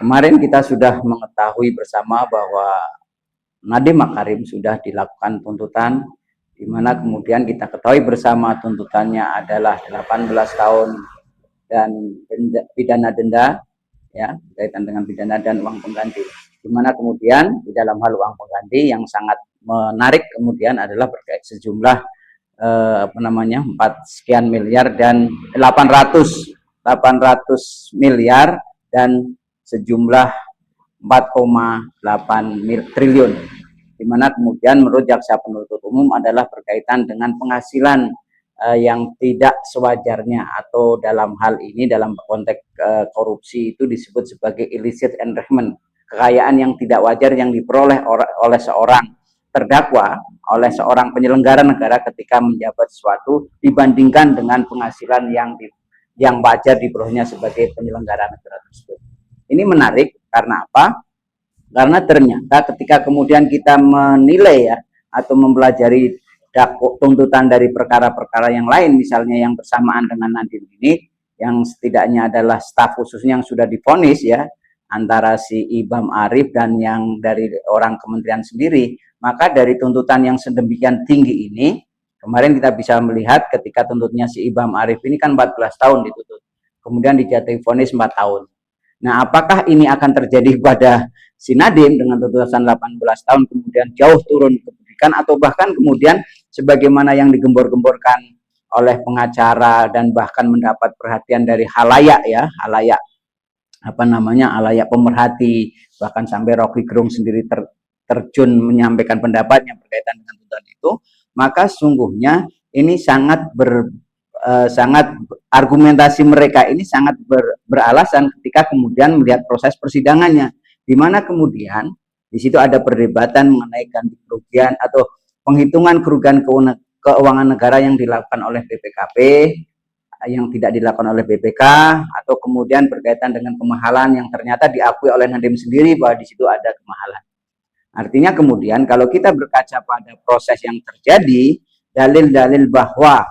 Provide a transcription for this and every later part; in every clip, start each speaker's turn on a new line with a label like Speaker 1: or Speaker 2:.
Speaker 1: Kemarin kita sudah mengetahui bersama bahwa Nadiem Makarim sudah dilakukan tuntutan, di mana kemudian kita ketahui bersama tuntutannya adalah 18 tahun dan pidana denda, ya, berkaitan dengan pidana dan uang pengganti. Di mana kemudian di dalam hal uang pengganti yang sangat menarik kemudian adalah berkait sejumlah 4 sekian miliar dan 800 miliar dan sejumlah 4,8 triliun, di mana kemudian menurut jaksa penuntut umum adalah berkaitan dengan penghasilan yang tidak sewajarnya, atau dalam hal ini dalam konteks korupsi itu disebut sebagai illicit enrichment, kekayaan yang tidak wajar yang diperoleh oleh seorang terdakwa, oleh seorang penyelenggara negara ketika menjabat sesuatu dibandingkan dengan penghasilan yang wajar diperolehnya sebagai penyelenggara negara tersebut. Ini menarik karena apa? Karena ternyata ketika kemudian kita menilai ya, atau mempelajari tuntutan dari perkara-perkara yang lain, misalnya yang bersamaan dengan Nadiem ini, yang setidaknya adalah staf khususnya yang sudah divonis ya, antara si Ibam Arif dan yang dari orang kementerian sendiri, maka dari tuntutan yang sedemikian tinggi ini, kemarin kita bisa melihat ketika tuntutnya si Ibam Arif ini kan 14 tahun dituntut, kemudian dijatuhi vonis 4 tahun. Nah, apakah ini akan terjadi pada si Nadiem dengan tuntutan 18 tahun kemudian jauh turun ke pendidikan, atau bahkan kemudian sebagaimana yang digembor-gemborkan oleh pengacara dan bahkan mendapat perhatian dari halayak ya, halayak halayak pemerhati, bahkan sampai Rocky Gerung sendiri terjun menyampaikan pendapatnya berkaitan dengan tuntutan itu, maka sungguhnya ini sangat argumentasi mereka ini sangat beralasan ketika kemudian melihat proses persidangannya, di mana kemudian di situ ada perdebatan mengenai ganti kerugian atau penghitungan kerugian keuangan negara yang dilakukan oleh BPKP, yang tidak dilakukan oleh BPK, atau kemudian berkaitan dengan kemahalan yang ternyata diakui oleh Nadiem sendiri bahwa di situ ada kemahalan. Artinya kemudian kalau kita berkaca pada proses yang terjadi, dalil-dalil bahwa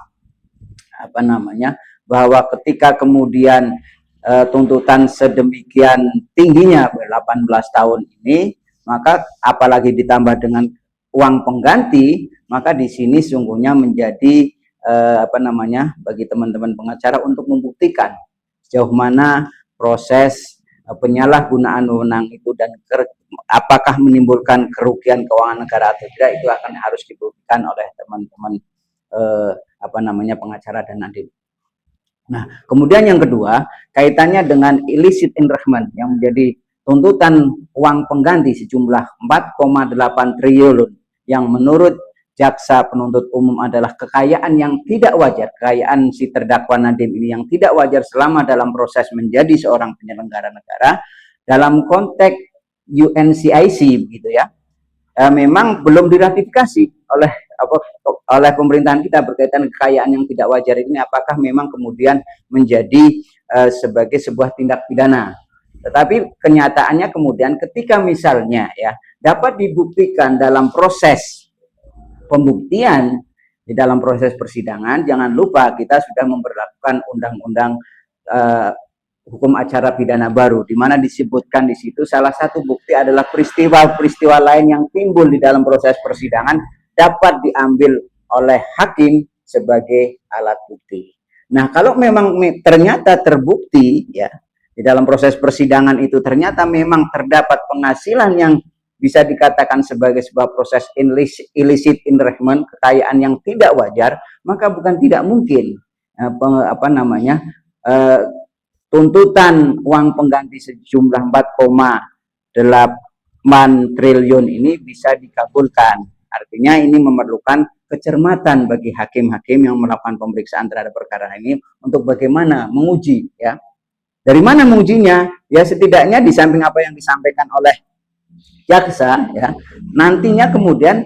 Speaker 1: bahwa ketika kemudian tuntutan sedemikian tingginya 18 tahun ini, maka apalagi ditambah dengan uang pengganti, maka di sini sungguhnya menjadi bagi teman-teman pengacara untuk membuktikan sejauh mana proses penyalahgunaan wewenang itu dan apakah menimbulkan kerugian keuangan negara atau tidak, itu akan harus dibuktikan oleh teman-teman pengacara dan Nadiem. Nah, kemudian yang kedua, kaitannya dengan illicit enrichment yang menjadi tuntutan uang pengganti sejumlah 4,8 triliun yang menurut jaksa penuntut umum adalah kekayaan yang tidak wajar, kekayaan si terdakwa Nadiem ini yang tidak wajar selama dalam proses menjadi seorang penyelenggara negara dalam konteks UNCIC begitu ya. Memang belum diratifikasi oleh pemerintahan kita berkaitan kekayaan yang tidak wajar ini, apakah memang kemudian menjadi sebagai sebuah tindak pidana. Tetapi kenyataannya kemudian ketika misalnya ya dapat dibuktikan dalam proses pembuktian di dalam proses persidangan, jangan lupa kita sudah memberlakukan undang-undang hukum acara pidana baru, di mana disebutkan di situ salah satu bukti adalah peristiwa-peristiwa lain yang timbul di dalam proses persidangan dapat diambil oleh hakim sebagai alat bukti. Nah, kalau memang ternyata terbukti ya di dalam proses persidangan itu ternyata memang terdapat penghasilan yang bisa dikatakan sebagai sebuah proses illicit enrichment, kekayaan yang tidak wajar, maka bukan tidak mungkin tuntutan uang pengganti sejumlah 4,8 triliun ini bisa dikabulkan. Artinya ini memerlukan kecermatan bagi hakim-hakim yang melakukan pemeriksaan terhadap perkara ini untuk bagaimana menguji ya. Dari mana mengujinya? Ya setidaknya di samping apa yang disampaikan oleh jaksa ya, nantinya kemudian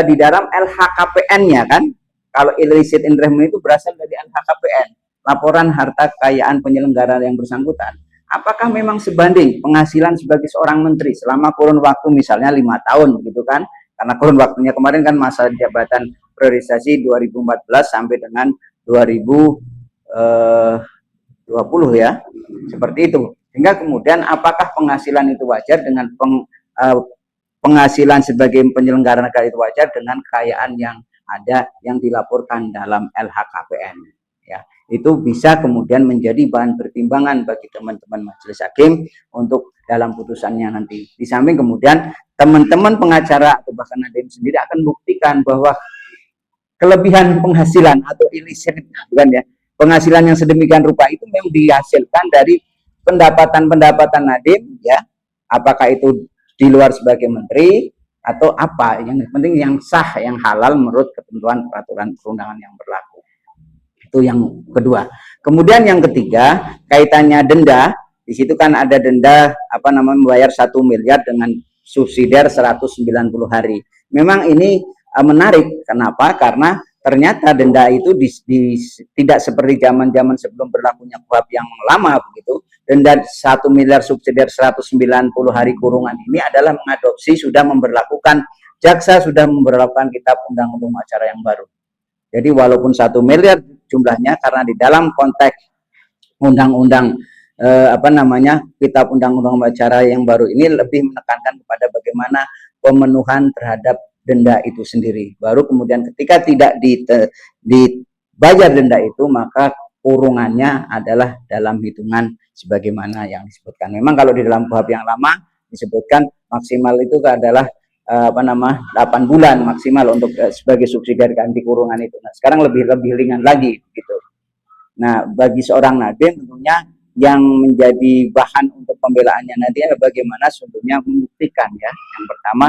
Speaker 1: di dalam LHKPN-nya kan, kalau illicit enrichment itu berasal dari LHKPN, laporan harta kekayaan penyelenggara yang bersangkutan. Apakah memang sebanding penghasilan sebagai seorang menteri selama kurun waktu misalnya 5 tahun gitu kan? Karena kurun waktunya kemarin kan masa jabatan priorisasi 2014 sampai dengan 2020 ya. Seperti itu. Sehingga kemudian apakah penghasilan itu wajar dengan penghasilan sebagai penyelenggara negara itu wajar dengan kekayaan yang ada yang dilaporkan dalam LHKPN, ya. Itu bisa kemudian menjadi bahan pertimbangan bagi teman-teman majelis hakim untuk dalam putusannya nanti. Di samping kemudian teman-teman pengacara atau bahkan Nadim sendiri akan buktikan bahwa kelebihan penghasilan atau illicit, bukan ya, penghasilan yang sedemikian rupa itu memang dihasilkan dari pendapatan Nadim, ya, apakah itu di luar sebagai menteri atau apa, yang penting yang sah, yang halal menurut ketentuan peraturan perundangan yang berlaku. Itu yang kedua. Kemudian yang ketiga, kaitannya denda. Di situ kan ada denda membayar 1 miliar dengan subsidiar 190 hari. Memang ini menarik. Kenapa? Karena ternyata denda itu tidak seperti zaman-zaman sebelum berlakunya KUHP yang lama begitu. Denda 1 miliar subsidiar 190 hari kurungan ini adalah mengadopsi, sudah memberlakukan, jaksa sudah memberlakukan kitab undang-undang acara yang baru. Jadi walaupun 1 miliar jumlahnya, karena di dalam konteks undang-undang kitab undang-undang acara yang baru ini lebih menekankan kepada bagaimana pemenuhan terhadap denda itu sendiri. Baru kemudian ketika tidak dibayar denda itu, maka kurungannya adalah dalam hitungan sebagaimana yang disebutkan. Memang kalau di dalam KUHP yang lama disebutkan maksimal itu adalah 8 bulan maksimal untuk sebagai subsidiar ganti kurungan itu. Nah, sekarang lebih ringan lagi gitu. Nah, bagi seorang Nadim tentunya yang menjadi bahan untuk pembelaannya nanti bagaimana sebetulnya membuktikan, ya. Yang pertama,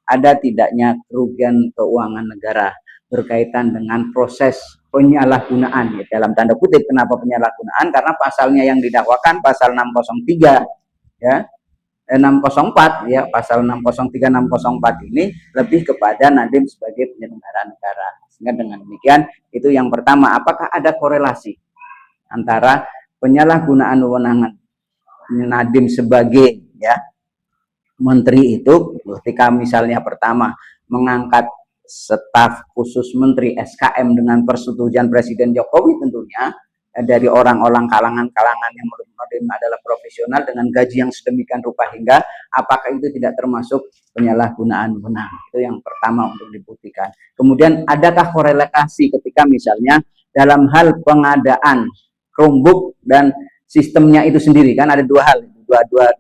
Speaker 1: ada tidaknya kerugian keuangan negara berkaitan dengan proses penyalahgunaan, ya, dalam tanda kutip. Kenapa penyalahgunaan? Karena pasalnya yang didakwakan pasal 603, ya. 604, ya, pasal 603 604 ini lebih kepada Nadim sebagai penyelenggara negara. Sehingga dengan demikian itu yang pertama, apakah ada korelasi antara penyalahgunaan wewenang Nadim sebagai, ya, menteri itu ketika misalnya pertama mengangkat staf khusus menteri SKM dengan persetujuan Presiden Jokowi tentunya, dari orang-orang kalangan yang menurut Nadim adalah profesional dengan gaji yang sedemikian rupa, hingga apakah itu tidak termasuk penyalahgunaan wewenang. Itu yang pertama untuk dibuktikan. Kemudian adakah korelasi ketika misalnya dalam hal pengadaan Chromebook dan sistemnya itu sendiri, kan ada dua hal,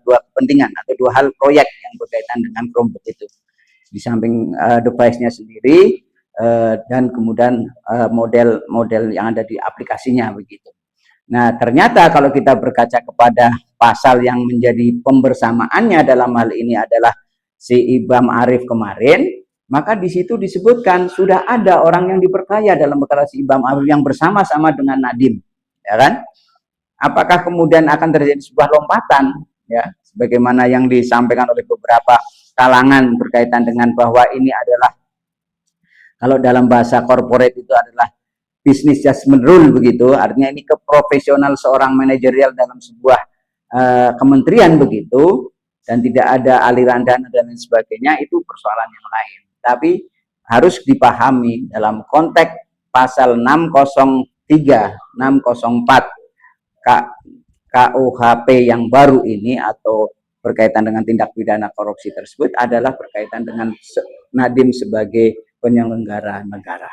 Speaker 1: dua kepentingan atau dua hal proyek yang berkaitan dengan Chromebook itu. Di samping device-nya sendiri dan kemudian model yang ada di aplikasinya begitu. Nah, ternyata kalau kita berkaca kepada pasal yang menjadi pembersamaannya dalam hal ini adalah si Ibam Arif kemarin, maka di situ disebutkan sudah ada orang yang diperkaya dalam perkara si Ibam Arif yang bersama-sama dengan Nadim, ya kan? Apakah kemudian akan terjadi sebuah lompatan, ya, sebagaimana yang disampaikan oleh beberapa kalangan berkaitan dengan bahwa ini adalah, kalau dalam bahasa corporate itu adalah business judgment rule begitu, artinya ini keprofesional seorang manajerial dalam sebuah kementerian begitu, dan tidak ada aliran dana dan lain sebagainya, itu persoalan yang lain. Tapi harus dipahami dalam konteks pasal 603, 604 KUHP yang baru ini atau berkaitan dengan tindak pidana korupsi tersebut adalah berkaitan dengan Nadim sebagai penyelenggara negara.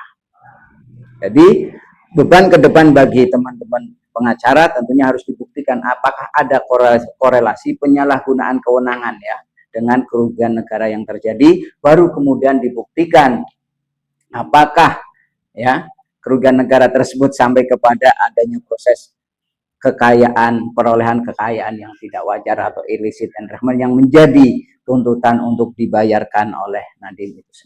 Speaker 1: Jadi beban ke depan bagi teman-teman pengacara tentunya harus dibuktikan apakah ada korelasi penyalahgunaan kewenangan, ya, dengan kerugian negara yang terjadi, baru kemudian dibuktikan apakah, ya, kerugian negara tersebut sampai kepada adanya proses kekayaan, perolehan kekayaan yang tidak wajar atau illicit enrichment yang menjadi tuntutan untuk dibayarkan oleh Nadim itu sendiri.